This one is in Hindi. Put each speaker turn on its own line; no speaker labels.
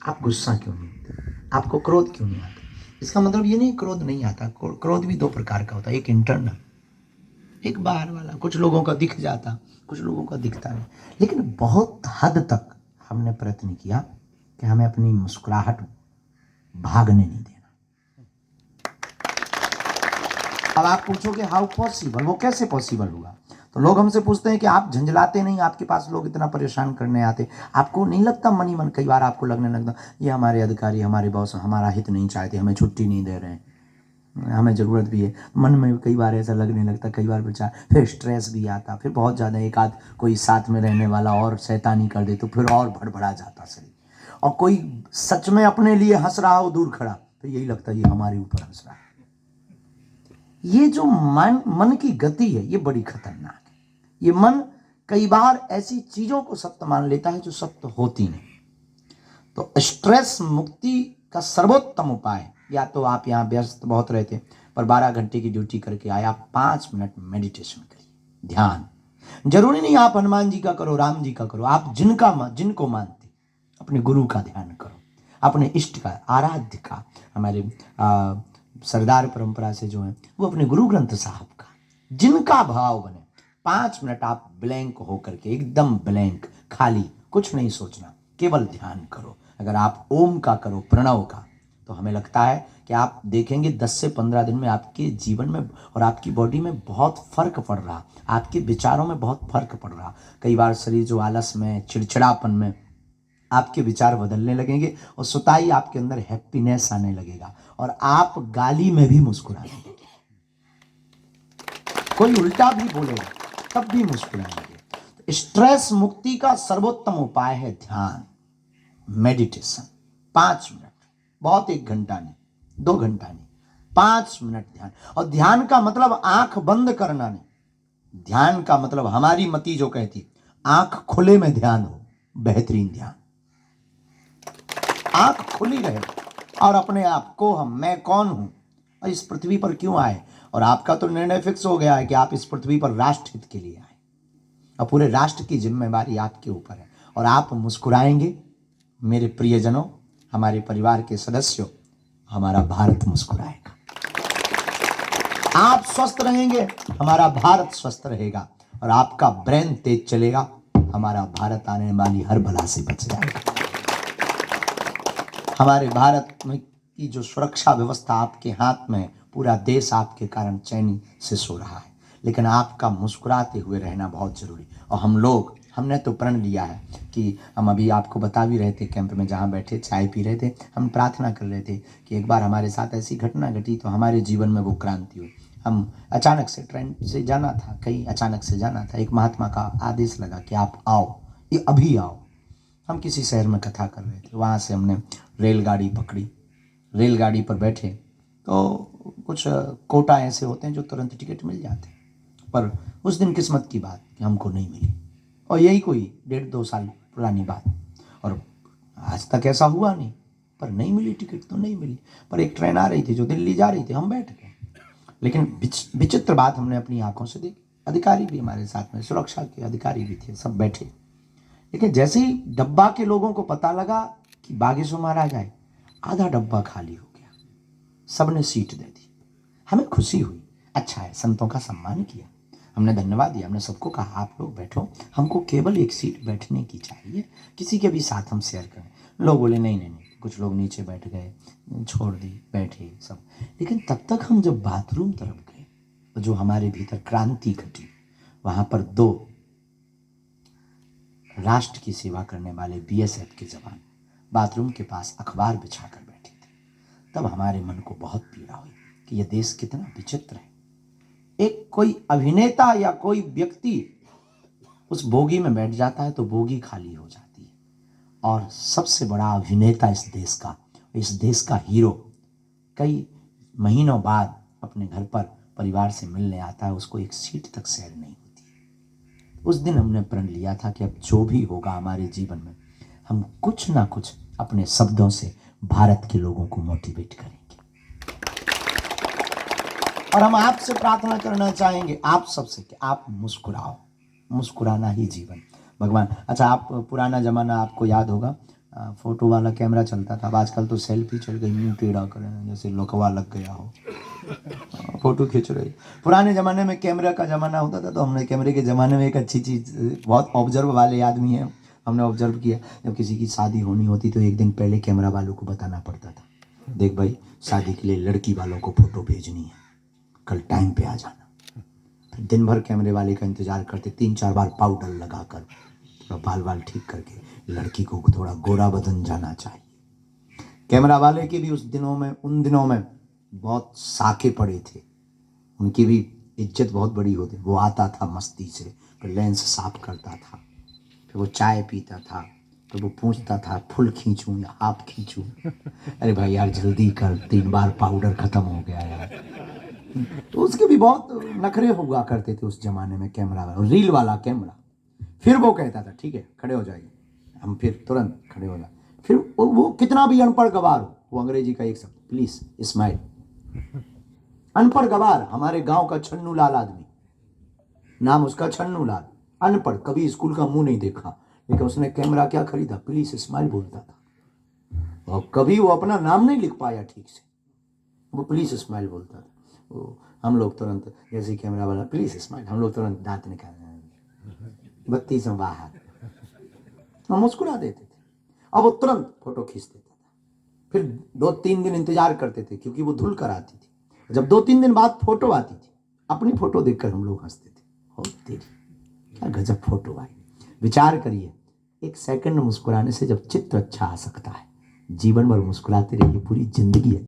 आप गुस्सा क्यों नहीं होते, आपको क्रोध क्यों नहीं आता? इसका मतलब ये नहीं क्रोध नहीं आता, क्रोध भी दो प्रकार का होता है, एक इंटरनल, एक बाहर वाला। कुछ लोगों का दिख जाता, कुछ लोगों का दिखता नहीं। लेकिन बहुत हद तक हमने प्रयत्न किया कि हमें अपनी मुस्कुराहट भागने नहीं देना। अब आप पूछोगे हाउ पॉसिबल, वो कैसे पॉसिबल हुआ? तो लोग हमसे पूछते हैं कि आप झंझलाते नहीं, आपके पास लोग इतना परेशान करने आते, आपको नहीं लगता मन ही मन कई बार आपको लगने लगता ये हमारे अधिकारी, हमारे बॉस हमारा हित नहीं चाहते, हमें छुट्टी नहीं दे रहे हैं, हमें ज़रूरत भी है? मन में कई बार ऐसा लगने लगता, कई बार विचार, फिर स्ट्रेस भी आता, फिर बहुत ज़्यादा एक आध कोई साथ में रहने वाला और शैतानी कर दे तो फिर और भड़बड़ा जाता शरीर। और कोई सच में अपने लिए हंस रहा हो दूर खड़ा तो यही लगता है ये हमारे ऊपर हंस रहा है। ये जो मन की गति है ये बड़ी खतरनाक है। ये मन कई बार ऐसी चीजों को सत्य मान लेता है जो सत्य होती नहीं। तो स्ट्रेस मुक्ति का सर्वोत्तम उपाय, या तो आप यहाँ व्यस्त बहुत रहते पर 12 घंटे की ड्यूटी करके आए, आप 5 मिनट मेडिटेशन करिए, ध्यान। जरूरी नहीं आप हनुमान जी का करो, राम जी का करो, आप जिनको मानते अपने गुरु का ध्यान करो, अपने इष्ट का, आराध्य का। हमारे सरदार परंपरा से जो है वो अपने गुरु ग्रंथ साहब का, जिनका भाव बने। 5 मिनट आप ब्लैंक होकर के, एकदम ब्लैंक, खाली, कुछ नहीं सोचना, केवल ध्यान करो। अगर आप ओम का करो, प्रणव का, तो हमें लगता है कि आप देखेंगे 10 से 15 दिन में आपके जीवन में और आपकी बॉडी में बहुत फर्क पड़ रहा, आपके विचारों में बहुत फर्क पड़ रहा। कई बार शरीर जो आलस में, चिड़चिड़ापन में, आपके विचार बदलने लगेंगे और सुताई आपके अंदर हैप्पीनेस आने लगेगा और आप गाली में भी मुस्कुराने लगेंगे। कोई उल्टा भी बोलेगा तब भी मुस्कुराएंगे। स्ट्रेस मुक्ति का सर्वोत्तम उपाय है ध्यान, मेडिटेशन। 5 मिनट, बहुत 1 घंटा नहीं, 2 घंटा नहीं, 5 मिनट ध्यान। और ध्यान का मतलब आंख बंद करना नहीं, ध्यान का मतलब हमारी मति जो कहती आंख खुले में ध्यान हो, बेहतरीन ध्यान। आंख खुली रहे और अपने आप को, हम, मैं कौन हूं और इस पृथ्वी पर क्यों आए। और आपका तो निर्णय फिक्स हो गया है कि आप इस पृथ्वी पर राष्ट्र हित के लिए आए और पूरे राष्ट्र की जिम्मेवारी आपके ऊपर है। और आप मुस्कुराएंगे मेरे प्रियजनों, हमारे परिवार के सदस्यों, हमारा भारत मुस्कुराएगा। आप स्वस्थ रहेंगे, हमारा भारत स्वस्थ रहेगा। और आपका ब्रेन तेज चलेगा, हमारा भारत आने वाली हर बला से बच जाएगा। हमारे भारत में की जो सुरक्षा व्यवस्था आपके हाथ में है, पूरा देश आपके कारण चैनी से सो रहा है। लेकिन आपका मुस्कुराते हुए रहना बहुत जरूरी। और हमने तो प्रण लिया है कि हम, अभी आपको बता भी रहे थे कैंप में जहाँ बैठे चाय पी रहे थे, हम प्रार्थना कर रहे थे कि एक बार हमारे साथ ऐसी घटना घटी तो हमारे जीवन में वो क्रांति हुई। हम अचानक से ट्रेन से जाना था, कहीं अचानक से जाना था, एक महात्मा का आदेश लगा कि आप आओ, ये अभी आओ। हम किसी शहर में कथा कर रहे थे, वहाँ से हमने रेलगाड़ी पकड़ी, रेलगाड़ी पर बैठे तो कुछ कोटा ऐसे होते हैं जो तुरंत टिकट मिल जाते हैं, पर उस दिन किस्मत की बात कि हमको नहीं मिली। और यही कोई 1.5-2 साल पुरानी बात, और आज तक ऐसा हुआ नहीं, पर नहीं मिली टिकट तो नहीं मिली। पर एक ट्रेन आ रही थी जो दिल्ली जा रही थी, हम बैठ गए। लेकिन विचित्र बात हमने अपनी आंखों से देखी, अधिकारी भी हमारे साथ में, सुरक्षा के अधिकारी भी थे, सब बैठे। लेकिन जैसे ही डब्बा के लोगों को पता लगा कि बागेश्वर महाराज आए, आधा डब्बा खाली हो गया, सबने सीट दे दी। हमें खुशी हुई, अच्छा है, संतों का सम्मान किया, हमने धन्यवाद दिया, हमने सबको कहा आप लोग बैठो, हमको केवल एक सीट बैठने की चाहिए, किसी के भी साथ हम शेयर करें। लोग बोले नहीं नहीं नहीं, कुछ लोग नीचे बैठ गए, छोड़ दी, बैठे सब। लेकिन तब तक हम जब बाथरूम तरफ गए तो जो हमारे भीतर क्रांति घटी, वहां पर 2 राष्ट्र की सेवा करने वाले बीएसएफ के जवान बाथरूम के पास अखबार बिछाकर बैठे थे। तब हमारे मन को बहुत पीड़ा हुई कि यह देश कितना विचित्र है। एक कोई अभिनेता या कोई व्यक्ति उस बोगी में बैठ जाता है तो बोगी खाली हो जाती है, और सबसे बड़ा अभिनेता इस देश का हीरो कई महीनों बाद अपने घर पर परिवार से मिलने आता है, उसको एक सीट तक शेयर नहीं होती है। उस दिन हमने प्रण लिया था कि अब जो भी होगा हमारे जीवन में, हम कुछ ना कुछ अपने शब्दों से भारत के लोगों को मोटिवेट करेंगे। और हम आपसे प्रार्थना करना चाहेंगे, आप सबसे, कि आप मुस्कुराओ, मुस्कुराना ही जीवन। भगवान, अच्छा, आप पुराना जमाना आपको याद होगा, फोटो वाला कैमरा चलता था। अब आजकल तो सेल्फी चल गई, मुंह टेढ़ा करें जैसे लकवा लग गया हो, फोटो खींच रही। पुराने ज़माने में कैमरा का ज़माना होता था, तो हमने कैमरे के ज़माने में एक अच्छी चीज़, बहुत ऑब्जर्व वाले आदमी हैं, हमने ऑब्जर्व किया, जब किसी की शादी होनी होती तो एक दिन पहले कैमरा वालों को बताना पड़ता था, देख भाई शादी के लिए लड़की वालों को फ़ोटो भेजनी है, कल टाइम पे आ जाना। फिर दिन भर कैमरे वाले का इंतज़ार करते, 3-4 बार पाउडर लगा कर, थोड़ा बाल बाल ठीक करके, लड़की को थोड़ा गोरा बदन जाना चाहिए। कैमरा वाले के भी उन दिनों में बहुत साके पड़े थे, उनकी भी इज्जत बहुत बड़ी होती। वो आता था मस्ती से, फिर लेंस साफ करता था, फिर वो चाय पीता था, तो वो पूछता था फुल खींचूं या हाफ खींचूं। अरे भाई यार जल्दी कर, 3 बार पाउडर खत्म हो गया यार। तो उसके भी बहुत नखरे हुआ करते थे उस जमाने में कैमरा वाला, रील वाला कैमरा। फिर वो कहता था ठीक है खड़े हो जाइए, हम फिर तुरंत खड़े हो जाए। फिर वो कितना भी अनपढ़ गवार हो, वो अंग्रेजी का एक शब्द, प्लीज स्माइल। अनपढ़ गवार, हमारे गांव का छन्नू लाल आदमी, नाम उसका छन्नू लाल, अनपढ़, कभी स्कूल का मुंह नहीं देखा, लेकिन उसने कैमरा क्या खरीदा, प्लीज स्माइल बोलता था। और कभी वो अपना नाम नहीं लिख पाया ठीक से, वो प्लीज स्माइल बोलता था। वो हम लोग तुरंत, जैसे कैमरा वाला प्लीज स्माइल, हम लोग तुरंत दांत निकाल, बत्ती से बाहर, हम मुस्कुरा देते थे। अब वो तुरंत फोटो खींच देता था। फिर 2-3 दिन इंतजार करते थे, क्योंकि वो धुल कर आती थी। जब 2-3 दिन बाद फोटो आती थी, अपनी फोटो देखकर हम लोग हंसते थे, हो तेरी क्या गजब फोटो आई। विचार करिए, 1 सेकंड मुस्कुराने से जब चित्र अच्छा आ सकता है, जीवन भर मुस्कुराते रहिए, पूरी जिंदगी